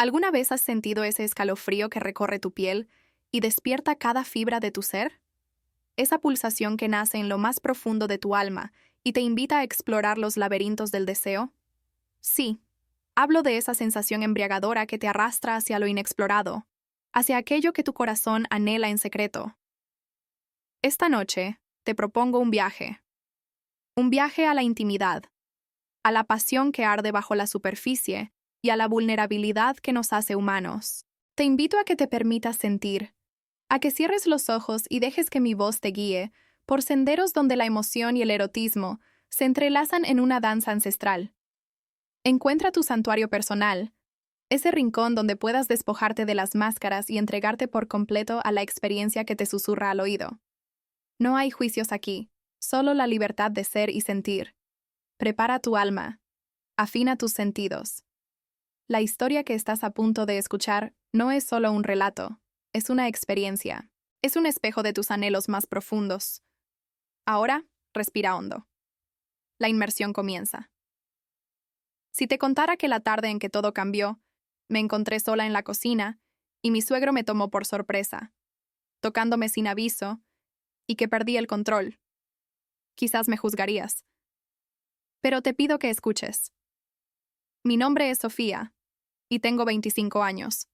¿Alguna vez has sentido ese escalofrío que recorre tu piel y despierta cada fibra de tu ser? Esa pulsación que nace en lo más profundo de tu alma y te invita a explorar los laberintos del deseo. Sí, hablo de esa sensación embriagadora que te arrastra hacia lo inexplorado, hacia aquello que tu corazón anhela en secreto. Esta noche te propongo un viaje a la intimidad, a la pasión que arde bajo la superficie y a la vulnerabilidad que nos hace humanos. Te invito a que te permitas sentir, a que cierres los ojos y dejes que mi voz te guíe por senderos donde la emoción y el erotismo se entrelazan en una danza ancestral. Encuentra tu santuario personal, ese rincón donde puedas despojarte de las máscaras y entregarte por completo a la experiencia que te susurra al oído. No hay juicios aquí, solo la libertad de ser y sentir. Prepara tu alma, afina tus sentidos. La historia que estás a punto de escuchar no es solo un relato, es una experiencia. Es un espejo de tus anhelos más profundos. Ahora, respira hondo. La inmersión comienza. Si te contara que la tarde en que todo cambió, me encontré sola en la cocina y mi suegro me tomó por sorpresa, tocándome sin aviso, y que perdí el control, quizás me juzgarías. Pero te pido que escuches. Mi nombre es Sofía, y tengo 25 años.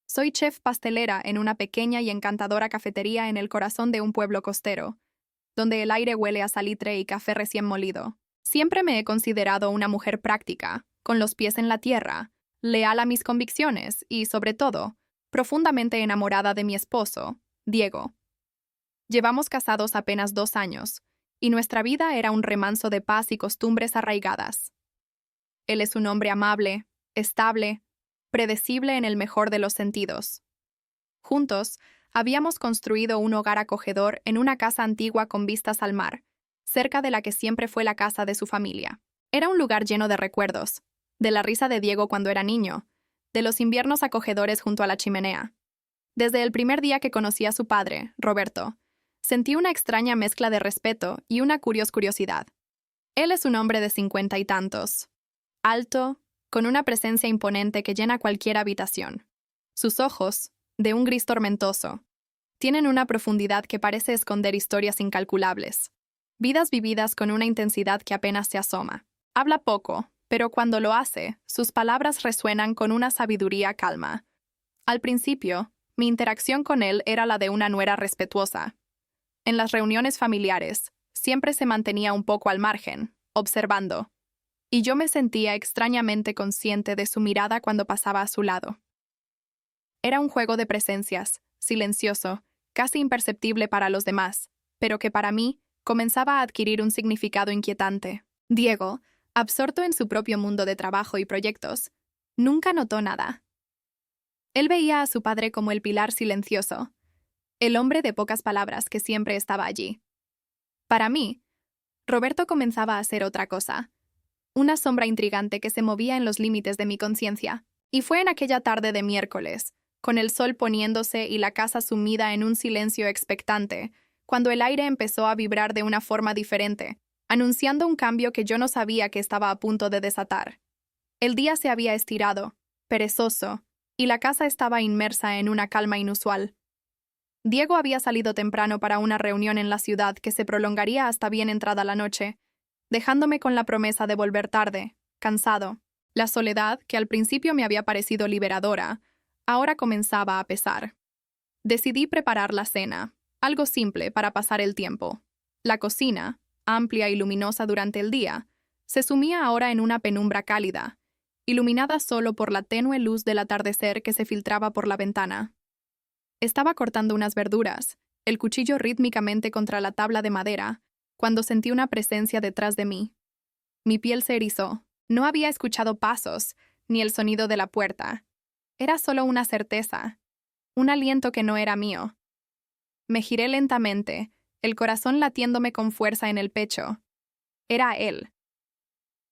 Soy chef pastelera en una pequeña y encantadora cafetería en el corazón de un pueblo costero, donde el aire huele a salitre y café recién molido. Siempre me he considerado una mujer práctica, con los pies en la tierra, leal a mis convicciones y, sobre todo, profundamente enamorada de mi esposo, Diego. Llevamos casados apenas 2 años, y nuestra vida era un remanso de paz y costumbres arraigadas. Él es un hombre amable, estable, predecible en el mejor de los sentidos. Juntos, habíamos construido un hogar acogedor en una casa antigua con vistas al mar, cerca de la que siempre fue la casa de su familia. Era un lugar lleno de recuerdos, de la risa de Diego cuando era niño, de los inviernos acogedores junto a la chimenea. Desde el primer día que conocí a su padre, Roberto, sentí una extraña mezcla de respeto y una curiosidad. Él es un hombre de 50 y tantos, alto, con una presencia imponente que llena cualquier habitación. Sus ojos, de un gris tormentoso, tienen una profundidad que parece esconder historias incalculables, vidas vividas con una intensidad que apenas se asoma. Habla poco, pero cuando lo hace, sus palabras resuenan con una sabiduría calma. Al principio, mi interacción con él era la de una nuera respetuosa. En las reuniones familiares, siempre se mantenía un poco al margen, observando, y yo me sentía extrañamente consciente de su mirada cuando pasaba a su lado. Era un juego de presencias, silencioso, casi imperceptible para los demás, pero que para mí comenzaba a adquirir un significado inquietante. Diego, absorto en su propio mundo de trabajo y proyectos, nunca notó nada. Él veía a su padre como el pilar silencioso, el hombre de pocas palabras que siempre estaba allí. Para mí, Roberto comenzaba a ser otra cosa, una sombra intrigante que se movía en los límites de mi conciencia. Y fue en aquella tarde de miércoles, con el sol poniéndose y la casa sumida en un silencio expectante, cuando el aire empezó a vibrar de una forma diferente, anunciando un cambio que yo no sabía que estaba a punto de desatar. El día se había estirado, perezoso, y la casa estaba inmersa en una calma inusual. Diego había salido temprano para una reunión en la ciudad que se prolongaría hasta bien entrada la noche, dejándome con la promesa de volver tarde, cansado. La soledad, que al principio me había parecido liberadora, ahora comenzaba a pesar. Decidí preparar la cena, algo simple para pasar el tiempo. La cocina, amplia y luminosa durante el día, se sumía ahora en una penumbra cálida, iluminada solo por la tenue luz del atardecer que se filtraba por la ventana. Estaba cortando unas verduras, el cuchillo rítmicamente contra la tabla de madera, cuando sentí una presencia detrás de mí. Mi piel se erizó. No había escuchado pasos, ni el sonido de la puerta. Era solo una certeza, un aliento que no era mío. Me giré lentamente, el corazón latiéndome con fuerza en el pecho. Era él.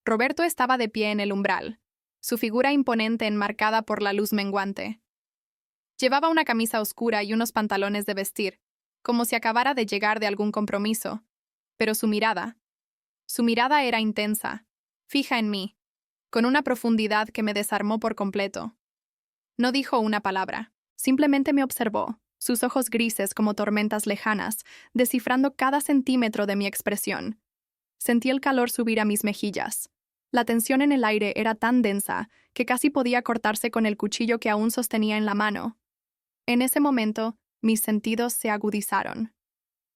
Roberto estaba de pie en el umbral, su figura imponente enmarcada por la luz menguante. Llevaba una camisa oscura y unos pantalones de vestir, como si acabara de llegar de algún compromiso, pero su mirada era intensa, fija en mí, con una profundidad que me desarmó por completo. No dijo una palabra. Simplemente me observó, sus ojos grises como tormentas lejanas, descifrando cada centímetro de mi expresión. Sentí el calor subir a mis mejillas. La tensión en el aire era tan densa que casi podía cortarse con el cuchillo que aún sostenía en la mano. En ese momento, mis sentidos se agudizaron.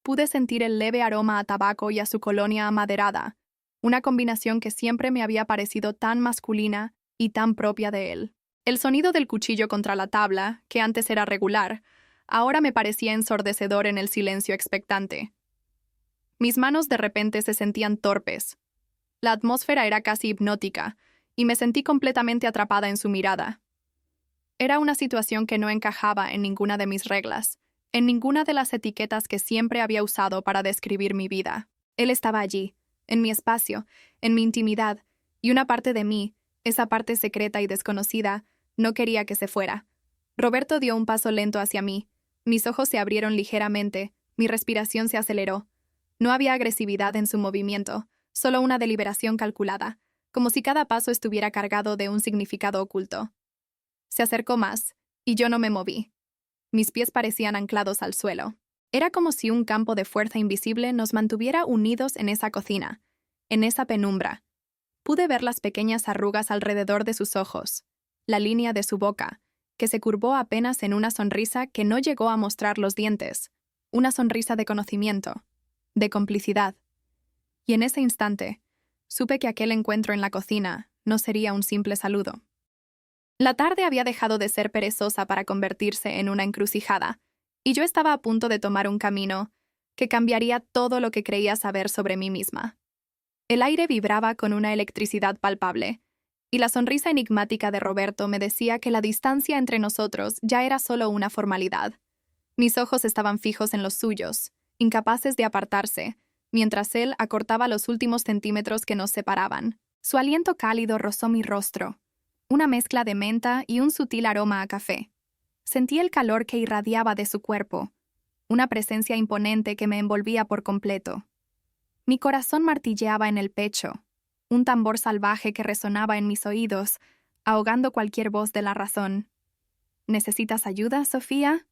Pude sentir el leve aroma a tabaco y a su colonia amaderada, una combinación que siempre me había parecido tan masculina y tan propia de él. El sonido del cuchillo contra la tabla, que antes era regular, ahora me parecía ensordecedor en el silencio expectante. Mis manos de repente se sentían torpes. La atmósfera era casi hipnótica, y me sentí completamente atrapada en su mirada. Era una situación que no encajaba en ninguna de mis reglas, en ninguna de las etiquetas que siempre había usado para describir mi vida. Él estaba allí, en mi espacio, en mi intimidad, y una parte de mí, esa parte secreta y desconocida, no quería que se fuera. Roberto dio un paso lento hacia mí. Mis ojos se abrieron ligeramente, mi respiración se aceleró. No había agresividad en su movimiento, solo una deliberación calculada, como si cada paso estuviera cargado de un significado oculto. Se acercó más, y yo no me moví. Mis pies parecían anclados al suelo. Era como si un campo de fuerza invisible nos mantuviera unidos en esa cocina, en esa penumbra. Pude ver las pequeñas arrugas alrededor de sus ojos, la línea de su boca, que se curvó apenas en una sonrisa que no llegó a mostrar los dientes, una sonrisa de conocimiento, de complicidad. Y en ese instante, supe que aquel encuentro en la cocina no sería un simple saludo. La tarde había dejado de ser perezosa para convertirse en una encrucijada, y yo estaba a punto de tomar un camino que cambiaría todo lo que creía saber sobre mí misma. El aire vibraba con una electricidad palpable, y la sonrisa enigmática de Roberto me decía que la distancia entre nosotros ya era solo una formalidad. Mis ojos estaban fijos en los suyos, incapaces de apartarse, mientras él acortaba los últimos centímetros que nos separaban. Su aliento cálido rozó mi rostro, una mezcla de menta y un sutil aroma a café. Sentí el calor que irradiaba de su cuerpo, una presencia imponente que me envolvía por completo. Mi corazón martilleaba en el pecho, un tambor salvaje que resonaba en mis oídos, ahogando cualquier voz de la razón. ¿Necesitas ayuda, Sofía?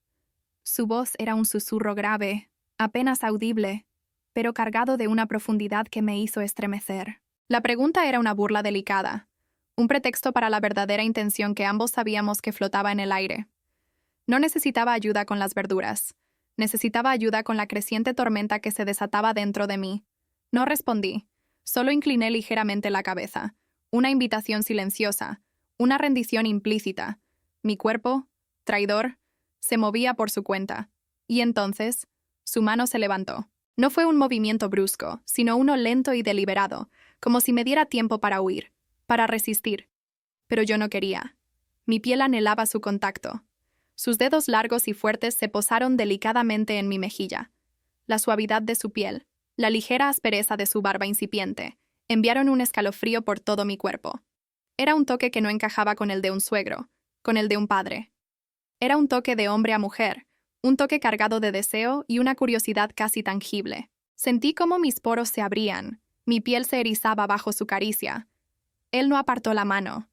Su voz era un susurro grave, apenas audible, pero cargado de una profundidad que me hizo estremecer. La pregunta era una burla delicada, un pretexto para la verdadera intención que ambos sabíamos que flotaba en el aire. No necesitaba ayuda con las verduras. Necesitaba ayuda con la creciente tormenta que se desataba dentro de mí. No respondí. Solo incliné ligeramente la cabeza. Una invitación silenciosa. Una rendición implícita. Mi cuerpo, traidor, se movía por su cuenta. Y entonces, su mano se levantó. No fue un movimiento brusco, sino uno lento y deliberado, como si me diera tiempo para huir, para resistir. Pero yo no quería. Mi piel anhelaba su contacto. Sus dedos largos y fuertes se posaron delicadamente en mi mejilla. La suavidad de su piel, la ligera aspereza de su barba incipiente, enviaron un escalofrío por todo mi cuerpo. Era un toque que no encajaba con el de un suegro, con el de un padre. Era un toque de hombre a mujer, un toque cargado de deseo y una curiosidad casi tangible. Sentí cómo mis poros se abrían, mi piel se erizaba bajo su caricia. Él no apartó la mano.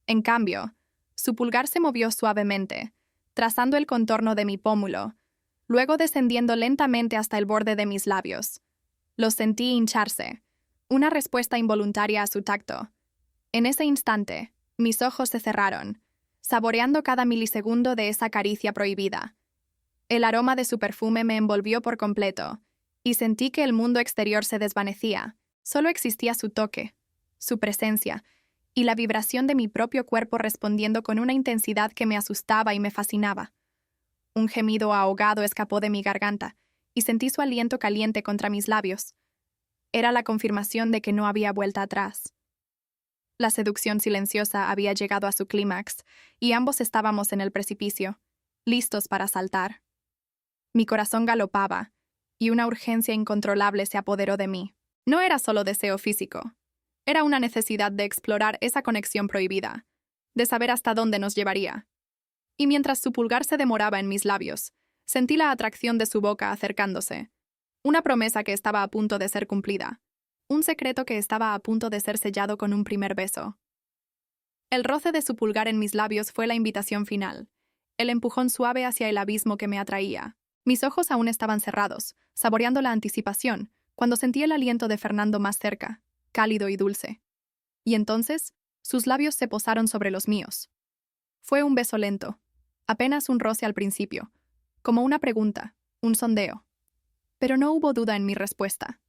En cambio, su pulgar se movió suavemente, trazando el contorno de mi pómulo, luego descendiendo lentamente hasta el borde de mis labios. Los sentí hincharse, una respuesta involuntaria a su tacto. En ese instante, mis ojos se cerraron, saboreando cada milisegundo de esa caricia prohibida. El aroma de su perfume me envolvió por completo, y sentí que el mundo exterior se desvanecía. Solo existía su toque, su presencia, y la vibración de mi propio cuerpo respondiendo con una intensidad que me asustaba y me fascinaba. Un gemido ahogado escapó de mi garganta, y sentí su aliento caliente contra mis labios. Era la confirmación de que no había vuelta atrás. La seducción silenciosa había llegado a su clímax, y ambos estábamos en el precipicio, listos para saltar. Mi corazón galopaba, y una urgencia incontrolable se apoderó de mí. No era solo deseo físico. Era una necesidad de explorar esa conexión prohibida, de saber hasta dónde nos llevaría. Y mientras su pulgar se demoraba en mis labios, sentí la atracción de su boca acercándose. Una promesa que estaba a punto de ser cumplida. Un secreto que estaba a punto de ser sellado con un primer beso. El roce de su pulgar en mis labios fue la invitación final, el empujón suave hacia el abismo que me atraía. Mis ojos aún estaban cerrados, saboreando la anticipación, cuando sentí el aliento de Fernando más cerca, cálido y dulce. Y entonces, sus labios se posaron sobre los míos. Fue un beso lento, apenas un roce al principio, como una pregunta, un sondeo. Pero no hubo duda en mi respuesta.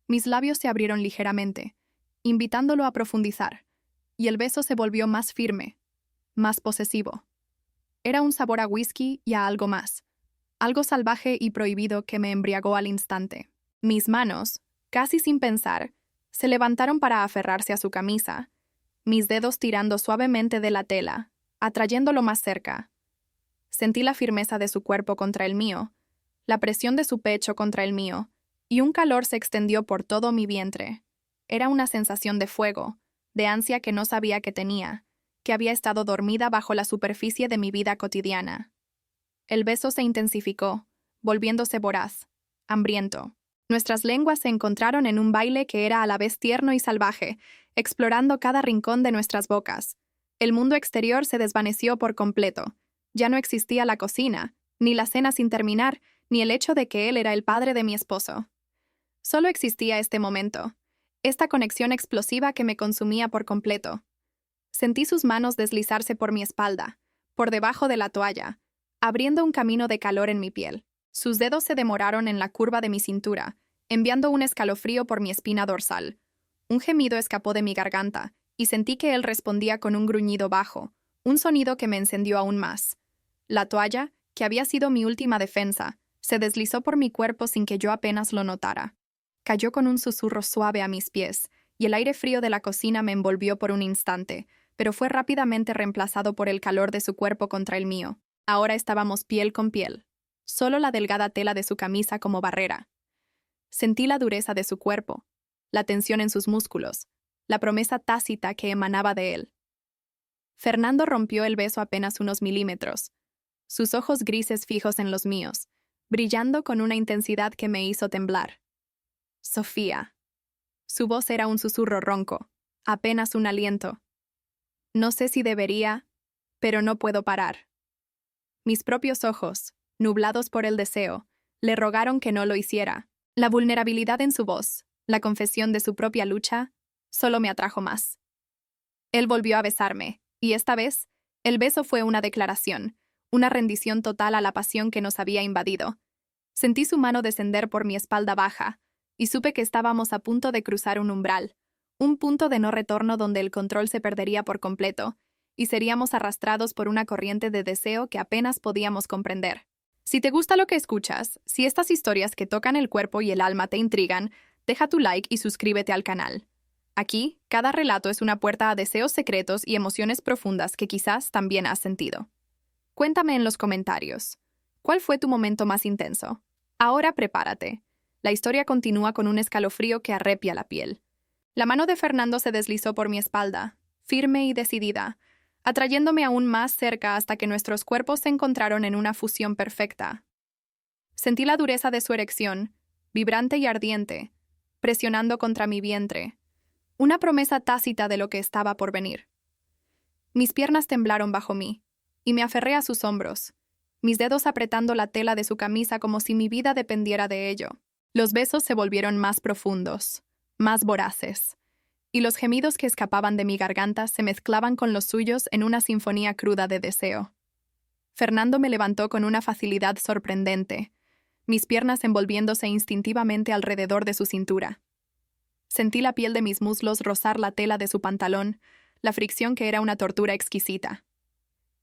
Mis labios se abrieron ligeramente, invitándolo a profundizar, y el beso se volvió más firme, más posesivo. Era un sabor a whisky y a algo más, algo salvaje y prohibido que me embriagó al instante. Mis manos, casi sin pensar, se levantaron para aferrarse a su camisa, mis dedos tirando suavemente de la tela, atrayéndolo más cerca. Sentí la firmeza de su cuerpo contra el mío, la presión de su pecho contra el mío, y un calor se extendió por todo mi vientre. Era una sensación de fuego, de ansia que no sabía que tenía, que había estado dormida bajo la superficie de mi vida cotidiana. El beso se intensificó, volviéndose voraz, hambriento. Nuestras lenguas se encontraron en un baile que era a la vez tierno y salvaje, explorando cada rincón de nuestras bocas. El mundo exterior se desvaneció por completo. Ya no existía la cocina, ni la cena sin terminar, ni el hecho de que él era el padre de mi esposo. Solo existía este momento, esta conexión explosiva que me consumía por completo. Sentí sus manos deslizarse por mi espalda, por debajo de la toalla, abriendo un camino de calor en mi piel. Sus dedos se demoraron en la curva de mi cintura, enviando un escalofrío por mi espina dorsal. Un gemido escapó de mi garganta, y sentí que él respondía con un gruñido bajo, un sonido que me encendió aún más. La toalla, que había sido mi última defensa, se deslizó por mi cuerpo sin que yo apenas lo notara. Cayó con un susurro suave a mis pies, y el aire frío de la cocina me envolvió por un instante, pero fue rápidamente reemplazado por el calor de su cuerpo contra el mío. Ahora estábamos piel con piel, solo la delgada tela de su camisa como barrera. Sentí la dureza de su cuerpo, la tensión en sus músculos, la promesa tácita que emanaba de él. Fernando rompió el beso apenas unos milímetros, sus ojos grises fijos en los míos, brillando con una intensidad que me hizo temblar. Sofía. Su voz era un susurro ronco, apenas un aliento. No sé si debería, pero no puedo parar. Mis propios ojos, nublados por el deseo, le rogaron que no lo hiciera. La vulnerabilidad en su voz, la confesión de su propia lucha, solo me atrajo más. Él volvió a besarme, y esta vez, el beso fue una declaración, una rendición total a la pasión que nos había invadido. Sentí su mano descender por mi espalda baja, y supe que estábamos a punto de cruzar un umbral, un punto de no retorno donde el control se perdería por completo, y seríamos arrastrados por una corriente de deseo que apenas podíamos comprender. Si te gusta lo que escuchas, si estas historias que tocan el cuerpo y el alma te intrigan, deja tu like y suscríbete al canal. Aquí, cada relato es una puerta a deseos secretos y emociones profundas que quizás también has sentido. Cuéntame en los comentarios, ¿cuál fue tu momento más intenso? Ahora prepárate. La historia continúa con un escalofrío que arrepia la piel. La mano de Fernando se deslizó por mi espalda, firme y decidida, atrayéndome aún más cerca hasta que nuestros cuerpos se encontraron en una fusión perfecta. Sentí la dureza de su erección, vibrante y ardiente, presionando contra mi vientre, una promesa tácita de lo que estaba por venir. Mis piernas temblaron bajo mí, y me aferré a sus hombros, mis dedos apretando la tela de su camisa como si mi vida dependiera de ello. Los besos se volvieron más profundos, más voraces, y los gemidos que escapaban de mi garganta se mezclaban con los suyos en una sinfonía cruda de deseo. Fernando me levantó con una facilidad sorprendente, mis piernas envolviéndose instintivamente alrededor de su cintura. Sentí la piel de mis muslos rozar la tela de su pantalón, la fricción que era una tortura exquisita.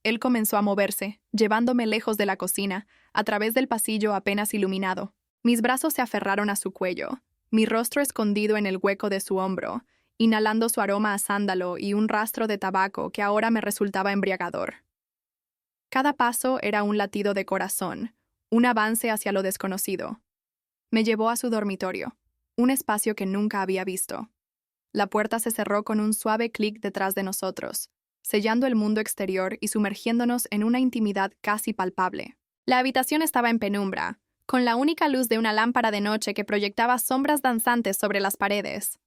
Él comenzó a moverse, llevándome lejos de la cocina, a través del pasillo apenas iluminado. Mis brazos se aferraron a su cuello, mi rostro escondido en el hueco de su hombro, inhalando su aroma a sándalo y un rastro de tabaco que ahora me resultaba embriagador. Cada paso era un latido de corazón, un avance hacia lo desconocido. Me llevó a su dormitorio, un espacio que nunca había visto. La puerta se cerró con un suave clic detrás de nosotros, sellando el mundo exterior y sumergiéndonos en una intimidad casi palpable. La habitación estaba en penumbra, con la única luz de una lámpara de noche que proyectaba sombras danzantes sobre las paredes.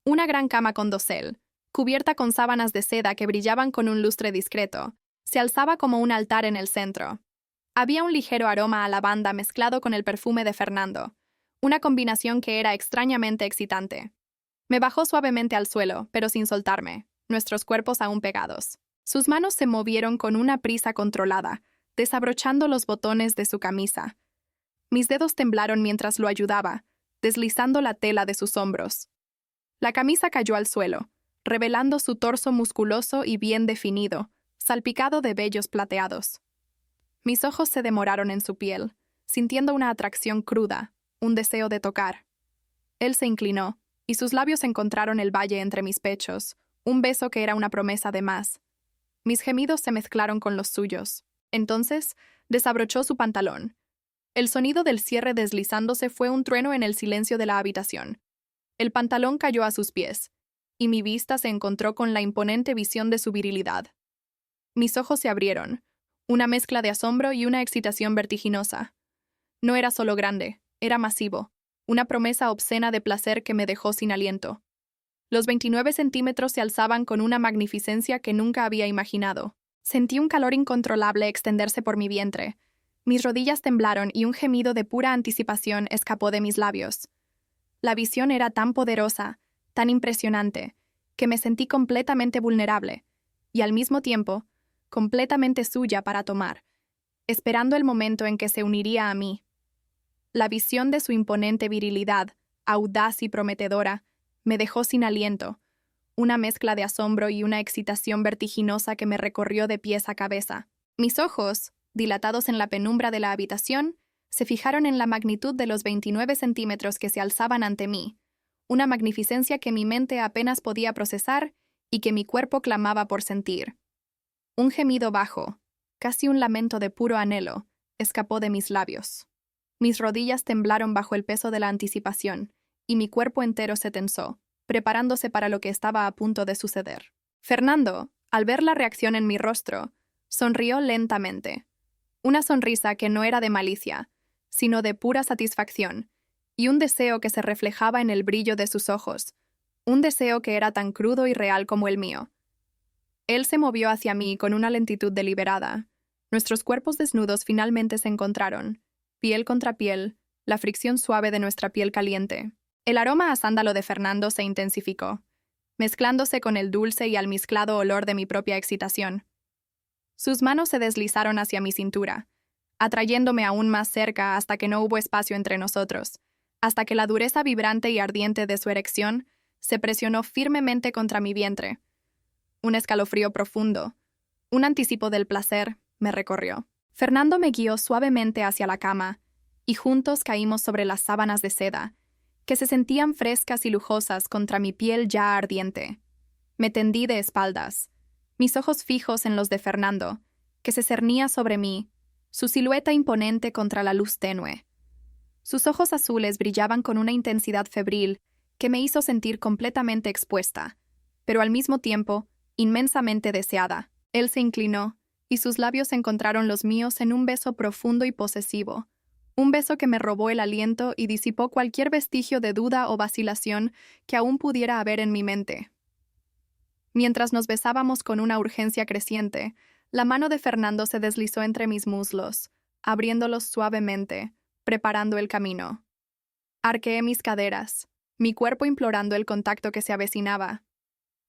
Una gran cama con dosel, cubierta con sábanas de seda que brillaban con un lustre discreto, se alzaba como un altar en el centro. Había un ligero aroma a lavanda mezclado con el perfume de Fernando, una combinación que era extrañamente excitante. Me bajó suavemente al suelo, pero sin soltarme, nuestros cuerpos aún pegados. Sus manos se movieron con una prisa controlada, desabrochando los botones de su camisa. Mis dedos temblaron mientras lo ayudaba, deslizando la tela de sus hombros. La camisa cayó al suelo, revelando su torso musculoso y bien definido, salpicado de vellos plateados. Mis ojos se demoraron en su piel, sintiendo una atracción cruda, un deseo de tocar. Él se inclinó, y sus labios encontraron el valle entre mis pechos, un beso que era una promesa de más. Mis gemidos se mezclaron con los suyos. Entonces, desabrochó su pantalón. El sonido del cierre deslizándose fue un trueno en el silencio de la habitación. El pantalón cayó a sus pies, y mi vista se encontró con la imponente visión de su virilidad. Mis ojos se abrieron, una mezcla de asombro y una excitación vertiginosa. No era solo grande, era masivo, una promesa obscena de placer que me dejó sin aliento. Los 29 centímetros se alzaban con una magnificencia que nunca había imaginado. Sentí un calor incontrolable extenderse por mi vientre. Mis rodillas temblaron y un gemido de pura anticipación escapó de mis labios. La visión era tan poderosa, tan impresionante, que me sentí completamente vulnerable, y al mismo tiempo, completamente suya para tomar, esperando el momento en que se uniría a mí. La visión de su imponente virilidad, audaz y prometedora, me dejó sin aliento, una mezcla de asombro y una excitación vertiginosa que me recorrió de pies a cabeza. Mis ojos, dilatados en la penumbra de la habitación, se fijaron en la magnitud de los 29 centímetros que se alzaban ante mí, una magnificencia que mi mente apenas podía procesar y que mi cuerpo clamaba por sentir. Un gemido bajo, casi un lamento de puro anhelo, escapó de mis labios. Mis rodillas temblaron bajo el peso de la anticipación, y mi cuerpo entero se tensó, preparándose para lo que estaba a punto de suceder. Fernando, al ver la reacción en mi rostro, sonrió lentamente. Una sonrisa que no era de malicia, sino de pura satisfacción, y un deseo que se reflejaba en el brillo de sus ojos, un deseo que era tan crudo y real como el mío. Él se movió hacia mí con una lentitud deliberada. Nuestros cuerpos desnudos finalmente se encontraron, piel contra piel, la fricción suave de nuestra piel caliente. El aroma a sándalo de Fernando se intensificó, mezclándose con el dulce y almizclado olor de mi propia excitación. Sus manos se deslizaron hacia mi cintura, atrayéndome aún más cerca hasta que no hubo espacio entre nosotros, hasta que la dureza vibrante y ardiente de su erección se presionó firmemente contra mi vientre. Un escalofrío profundo, un anticipo del placer, me recorrió. Fernando me guió suavemente hacia la cama, y juntos caímos sobre las sábanas de seda, que se sentían frescas y lujosas contra mi piel ya ardiente. Me tendí de espaldas, mis ojos fijos en los de Fernando, que se cernía sobre mí, su silueta imponente contra la luz tenue. Sus ojos azules brillaban con una intensidad febril que me hizo sentir completamente expuesta, pero al mismo tiempo, inmensamente deseada. Él se inclinó, y sus labios encontraron los míos en un beso profundo y posesivo, un beso que me robó el aliento y disipó cualquier vestigio de duda o vacilación que aún pudiera haber en mi mente. Mientras nos besábamos con una urgencia creciente, la mano de Fernando se deslizó entre mis muslos, abriéndolos suavemente, preparando el camino. Arqueé mis caderas, mi cuerpo implorando el contacto que se avecinaba.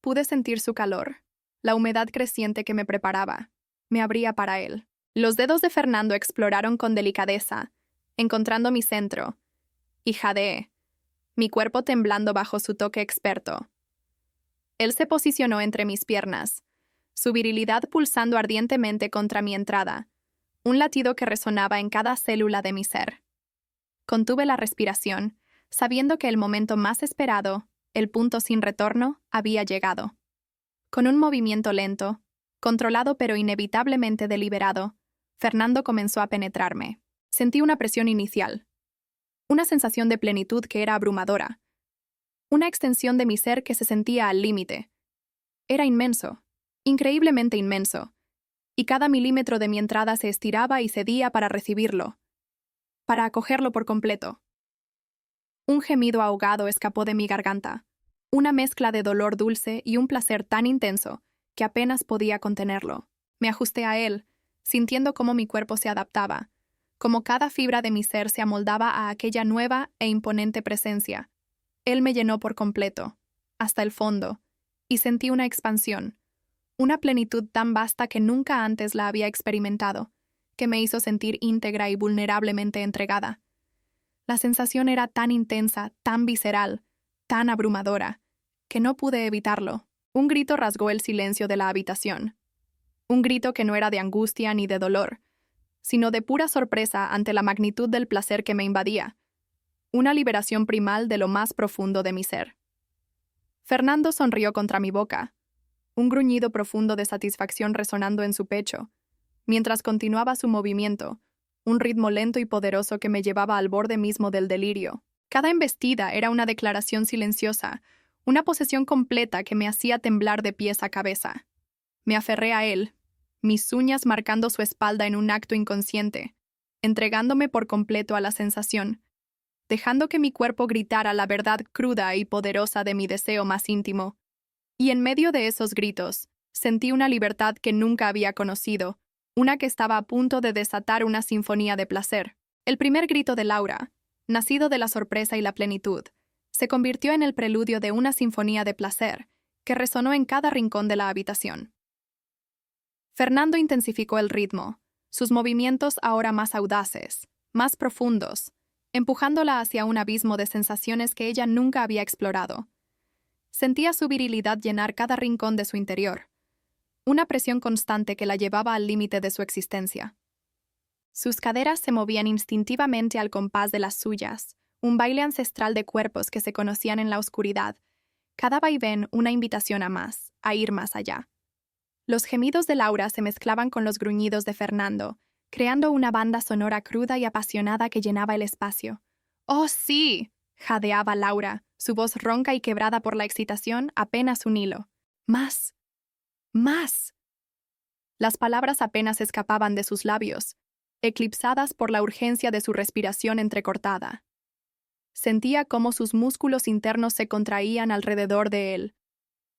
Pude sentir su calor, la humedad creciente que me preparaba. Me abría para él. Los dedos de Fernando exploraron con delicadeza, encontrando mi centro, y jadeé, mi cuerpo temblando bajo su toque experto. Él se posicionó entre mis piernas, su virilidad pulsando ardientemente contra mi entrada, un latido que resonaba en cada célula de mi ser. Contuve la respiración, sabiendo que el momento más esperado, el punto sin retorno, había llegado. Con un movimiento lento, controlado pero inevitablemente deliberado, Fernando comenzó a penetrarme. Sentí una presión inicial, una sensación de plenitud que era abrumadora, una extensión de mi ser que se sentía al límite. Era inmenso, increíblemente inmenso, y cada milímetro de mi entrada se estiraba y cedía para recibirlo, para acogerlo por completo. Un gemido ahogado escapó de mi garganta. Una mezcla de dolor dulce y un placer tan intenso que apenas podía contenerlo. Me ajusté a él, sintiendo cómo mi cuerpo se adaptaba, como cada fibra de mi ser se amoldaba a aquella nueva e imponente presencia. Él me llenó por completo, hasta el fondo, y sentí una expansión, una plenitud tan vasta que nunca antes la había experimentado, que me hizo sentir íntegra y vulnerablemente entregada. La sensación era tan intensa, tan visceral, tan abrumadora, que no pude evitarlo. Un grito rasgó el silencio de la habitación. Un grito que no era de angustia ni de dolor, sino de pura sorpresa ante la magnitud del placer que me invadía. Una liberación primal de lo más profundo de mi ser. Fernando sonrió contra mi boca, un gruñido profundo de satisfacción resonando en su pecho, mientras continuaba su movimiento, un ritmo lento y poderoso que me llevaba al borde mismo del delirio. Cada embestida era una declaración silenciosa, una posesión completa que me hacía temblar de pies a cabeza. Me aferré a él, mis uñas marcando su espalda en un acto inconsciente, entregándome por completo a la sensación, dejando que mi cuerpo gritara la verdad cruda y poderosa de mi deseo más íntimo. Y en medio de esos gritos, sentí una libertad que nunca había conocido, una que estaba a punto de desatar una sinfonía de placer. El primer grito de Laura, nacido de la sorpresa y la plenitud, se convirtió en el preludio de una sinfonía de placer que resonó en cada rincón de la habitación. Fernando intensificó el ritmo, sus movimientos ahora más audaces, más profundos, empujándola hacia un abismo de sensaciones que ella nunca había explorado. Sentía su virilidad llenar cada rincón de su interior, una presión constante que la llevaba al límite de su existencia. Sus caderas se movían instintivamente al compás de las suyas, un baile ancestral de cuerpos que se conocían en la oscuridad, cada vaivén una invitación a más, a ir más allá. Los gemidos de Laura se mezclaban con los gruñidos de Fernando, creando una banda sonora cruda y apasionada que llenaba el espacio. ¡Oh, sí!, jadeaba Laura, su voz ronca y quebrada por la excitación apenas un hilo. ¡Más! ¡Más! Las palabras apenas escapaban de sus labios, eclipsadas por la urgencia de su respiración entrecortada. Sentía cómo sus músculos internos se contraían alrededor de él,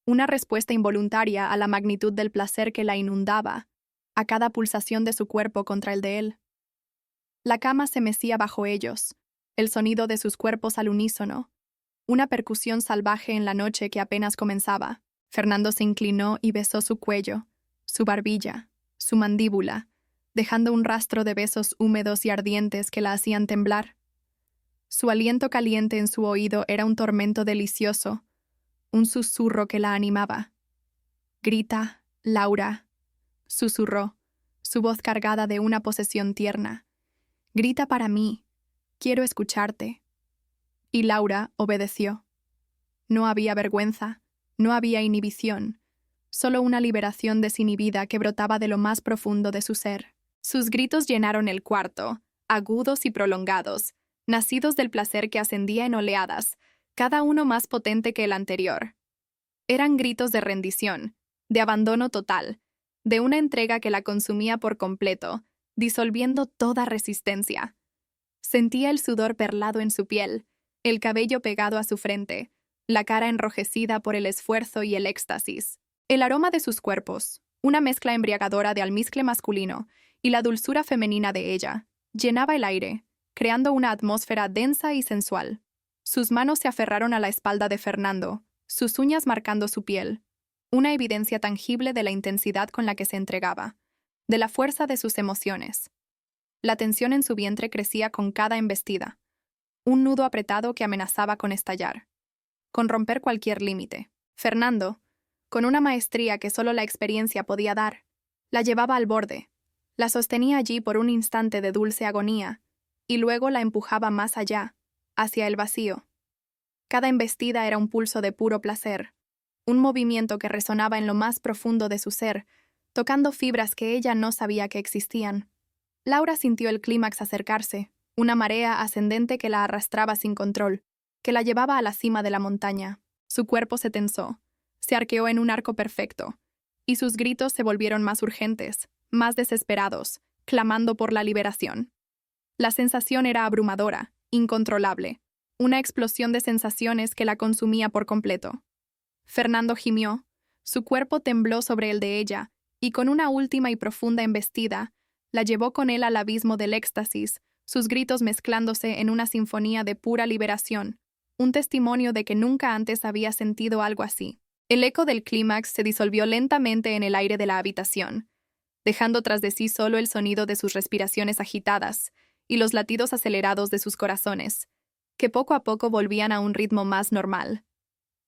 una respuesta involuntaria a la magnitud del placer que la inundaba, a cada pulsación de su cuerpo contra el de él. La cama se mecía bajo ellos, el sonido de sus cuerpos al unísono, una percusión salvaje en la noche que apenas comenzaba. Fernando se inclinó y besó su cuello, su barbilla, su mandíbula, dejando un rastro de besos húmedos y ardientes que la hacían temblar. Su aliento caliente en su oído era un tormento delicioso, un susurro que la animaba. «Grita, Laura», susurró, su voz cargada de una posesión tierna. «Grita para mí, quiero escucharte». Y Laura obedeció. No había vergüenza, no había inhibición, solo una liberación desinhibida que brotaba de lo más profundo de su ser. Sus gritos llenaron el cuarto, agudos y prolongados, nacidos del placer que ascendía en oleadas, cada uno más potente que el anterior. Eran gritos de rendición, de abandono total, de una entrega que la consumía por completo, disolviendo toda resistencia. Sentía el sudor perlado en su piel, el cabello pegado a su frente, la cara enrojecida por el esfuerzo y el éxtasis. El aroma de sus cuerpos, una mezcla embriagadora de almizcle masculino y la dulzura femenina de ella, llenaba el aire, creando una atmósfera densa y sensual. Sus manos se aferraron a la espalda de Fernando, sus uñas marcando su piel, una evidencia tangible de la intensidad con la que se entregaba, de la fuerza de sus emociones. La tensión en su vientre crecía con cada embestida, un nudo apretado que amenazaba con estallar, con romper cualquier límite. Fernando, con una maestría que solo la experiencia podía dar, la llevaba al borde, la sostenía allí por un instante de dulce agonía, y luego la empujaba más allá, hacia el vacío. Cada embestida era un pulso de puro placer, un movimiento que resonaba en lo más profundo de su ser, tocando fibras que ella no sabía que existían. Laura sintió el clímax acercarse, una marea ascendente que la arrastraba sin control, que la llevaba a la cima de la montaña. Su cuerpo se tensó, se arqueó en un arco perfecto, y sus gritos se volvieron más urgentes, más desesperados, clamando por la liberación. La sensación era abrumadora, incontrolable, una explosión de sensaciones que la consumía por completo. Fernando gimió, su cuerpo tembló sobre el de ella, y con una última y profunda embestida, la llevó con él al abismo del éxtasis, sus gritos mezclándose en una sinfonía de pura liberación, un testimonio de que nunca antes había sentido algo así. El eco del clímax se disolvió lentamente en el aire de la habitación, dejando tras de sí solo el sonido de sus respiraciones agitadas y los latidos acelerados de sus corazones, que poco a poco volvían a un ritmo más normal.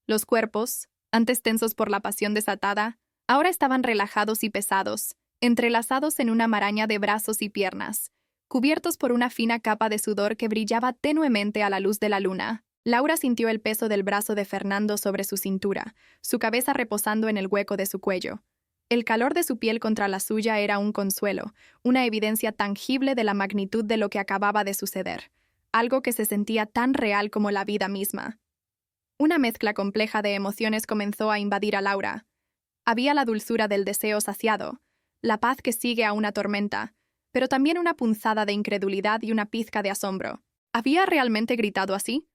Los cuerpos, antes tensos por la pasión desatada, ahora estaban relajados y pesados, entrelazados en una maraña de brazos y piernas, cubiertos por una fina capa de sudor que brillaba tenuemente a la luz de la luna. Laura sintió el peso del brazo de Fernando sobre su cintura, su cabeza reposando en el hueco de su cuello. El calor de su piel contra la suya era un consuelo, una evidencia tangible de la magnitud de lo que acababa de suceder, algo que se sentía tan real como la vida misma. Una mezcla compleja de emociones comenzó a invadir a Laura. Había la dulzura del deseo saciado, la paz que sigue a una tormenta, pero también una punzada de incredulidad y una pizca de asombro. ¿Había realmente gritado así?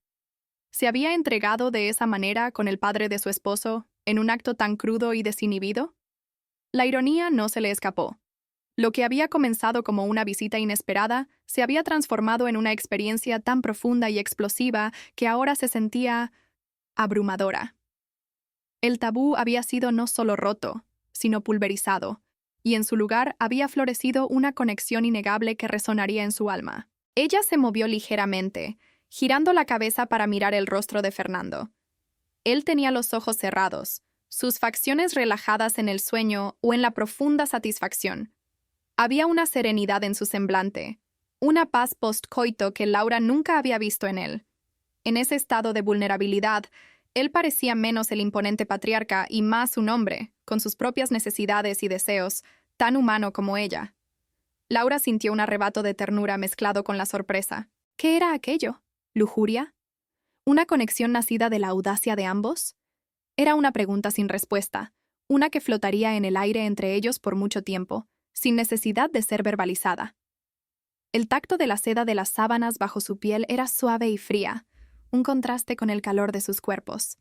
¿Se había entregado de esa manera con el padre de su esposo, en un acto tan crudo y desinhibido? La ironía no se le escapó. Lo que había comenzado como una visita inesperada se había transformado en una experiencia tan profunda y explosiva que ahora se sentía abrumadora. El tabú había sido no solo roto, sino pulverizado, y en su lugar había florecido una conexión innegable que resonaría en su alma. Ella se movió ligeramente, girando la cabeza para mirar el rostro de Fernando. Él tenía los ojos cerrados, sus facciones relajadas en el sueño o en la profunda satisfacción. Había una serenidad en su semblante, una paz postcoito que Laura nunca había visto en él. En ese estado de vulnerabilidad, él parecía menos el imponente patriarca y más un hombre, con sus propias necesidades y deseos, tan humano como ella. Laura sintió un arrebato de ternura mezclado con la sorpresa. ¿Qué era aquello? ¿Lujuria? ¿Una conexión nacida de la audacia de ambos? Era una pregunta sin respuesta, una que flotaría en el aire entre ellos por mucho tiempo, sin necesidad de ser verbalizada. El tacto de la seda de las sábanas bajo su piel era suave y fría, un contraste con el calor de sus cuerpos.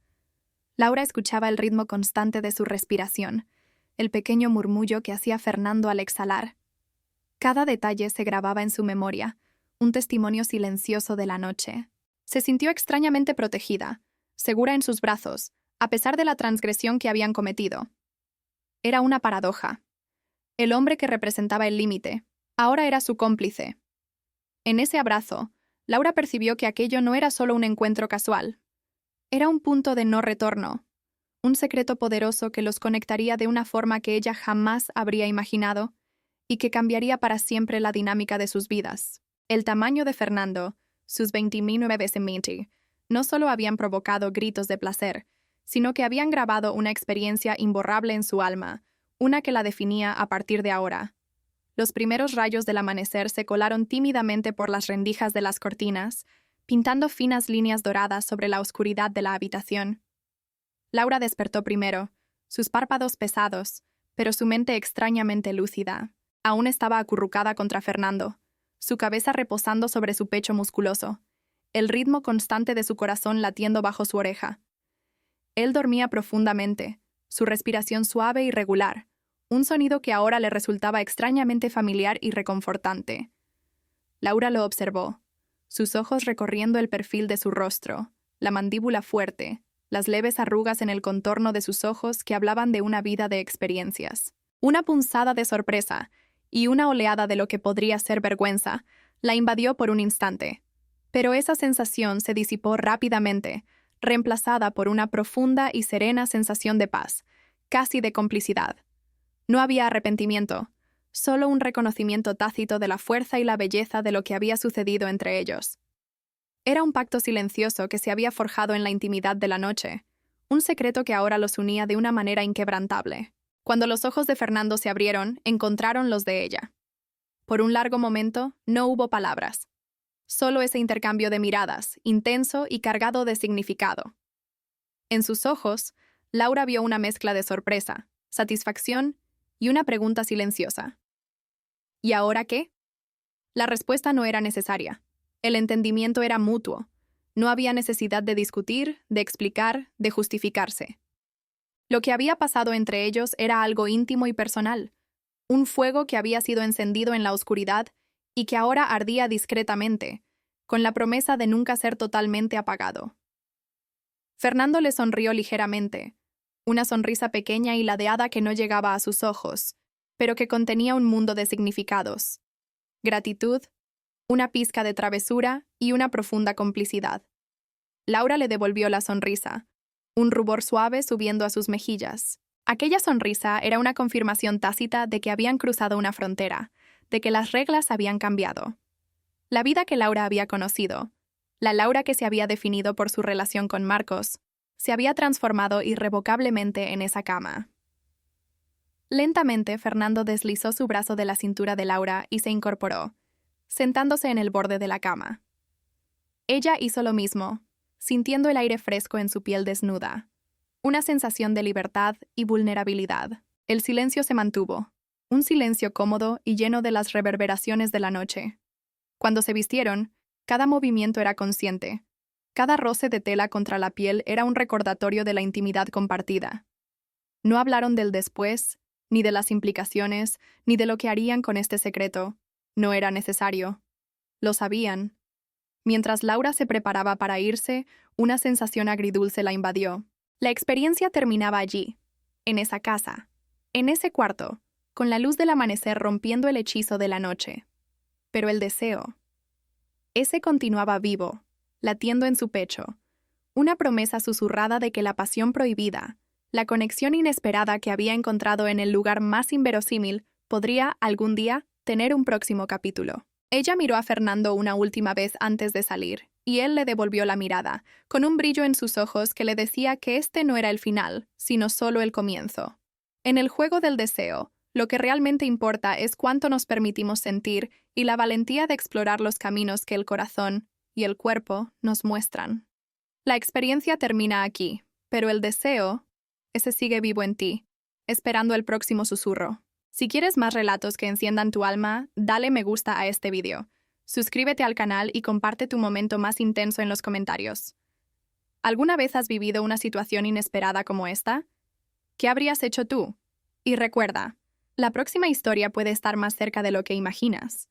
Laura escuchaba el ritmo constante de su respiración, el pequeño murmullo que hacía Fernando al exhalar. Cada detalle se grababa en su memoria, un testimonio silencioso de la noche. Se sintió extrañamente protegida, segura en sus brazos, a pesar de la transgresión que habían cometido. Era una paradoja. El hombre que representaba el límite, ahora era su cómplice. En ese abrazo, Laura percibió que aquello no era solo un encuentro casual. Era un punto de no retorno, un secreto poderoso que los conectaría de una forma que ella jamás habría imaginado y que cambiaría para siempre la dinámica de sus vidas. El tamaño de Fernando, sus 29 no solo habían provocado gritos de placer, sino que habían grabado una experiencia imborrable en su alma, una que la definía a partir de ahora. Los primeros rayos del amanecer se colaron tímidamente por las rendijas de las cortinas, pintando finas líneas doradas sobre la oscuridad de la habitación. Laura despertó primero, sus párpados pesados, pero su mente extrañamente lúcida. Aún estaba acurrucada contra Fernando, su cabeza reposando sobre su pecho musculoso, el ritmo constante de su corazón latiendo bajo su oreja. Él dormía profundamente, su respiración suave y regular, un sonido que ahora le resultaba extrañamente familiar y reconfortante. Laura lo observó, sus ojos recorriendo el perfil de su rostro, la mandíbula fuerte, las leves arrugas en el contorno de sus ojos que hablaban de una vida de experiencias. Una punzada de sorpresa y una oleada de lo que podría ser vergüenza la invadió por un instante. Pero esa sensación se disipó rápidamente, reemplazada por una profunda y serena sensación de paz, casi de complicidad. No había arrepentimiento, solo un reconocimiento tácito de la fuerza y la belleza de lo que había sucedido entre ellos. Era un pacto silencioso que se había forjado en la intimidad de la noche, un secreto que ahora los unía de una manera inquebrantable. Cuando los ojos de Fernando se abrieron, encontraron los de ella. Por un largo momento, no hubo palabras. Solo ese intercambio de miradas, intenso y cargado de significado. En sus ojos, Laura vio una mezcla de sorpresa, satisfacción y una pregunta silenciosa. ¿Y ahora qué? La respuesta no era necesaria. El entendimiento era mutuo. No había necesidad de discutir, de explicar, de justificarse. Lo que había pasado entre ellos era algo íntimo y personal, un fuego que había sido encendido en la oscuridad y que ahora ardía discretamente, con la promesa de nunca ser totalmente apagado. Fernando le sonrió ligeramente, una sonrisa pequeña y ladeada que no llegaba a sus ojos, pero que contenía un mundo de significados: gratitud, una pizca de travesura y una profunda complicidad. Laura le devolvió la sonrisa, un rubor suave subiendo a sus mejillas. Aquella sonrisa era una confirmación tácita de que habían cruzado una frontera, de que las reglas habían cambiado. La vida que Laura había conocido, la Laura que se había definido por su relación con Marcos, se había transformado irrevocablemente en esa cama. Lentamente, Fernando deslizó su brazo de la cintura de Laura y se incorporó, sentándose en el borde de la cama. Ella hizo lo mismo, sintiendo el aire fresco en su piel desnuda, una sensación de libertad y vulnerabilidad. El silencio se mantuvo, un silencio cómodo y lleno de las reverberaciones de la noche. Cuando se vistieron, cada movimiento era consciente. Cada roce de tela contra la piel era un recordatorio de la intimidad compartida. No hablaron del después, ni de las implicaciones, ni de lo que harían con este secreto. No era necesario. Lo sabían. Mientras Laura se preparaba para irse, una sensación agridulce la invadió. La experiencia terminaba allí, en esa casa, en ese cuarto, con la luz del amanecer rompiendo el hechizo de la noche. Pero el deseo, ese continuaba vivo, latiendo en su pecho, una promesa susurrada de que la pasión prohibida, la conexión inesperada que había encontrado en el lugar más inverosímil, podría, algún día, tener un próximo capítulo. Ella miró a Fernando una última vez antes de salir, y él le devolvió la mirada, con un brillo en sus ojos que le decía que este no era el final, sino solo el comienzo. En el juego del deseo, lo que realmente importa es cuánto nos permitimos sentir y la valentía de explorar los caminos que el corazón y el cuerpo nos muestran. La experiencia termina aquí, pero el deseo, ese sigue vivo en ti, esperando el próximo susurro. Si quieres más relatos que enciendan tu alma, dale me gusta a este video. Suscríbete al canal y comparte tu momento más intenso en los comentarios. ¿Alguna vez has vivido una situación inesperada como esta? ¿Qué habrías hecho tú? Y recuerda, la próxima historia puede estar más cerca de lo que imaginas.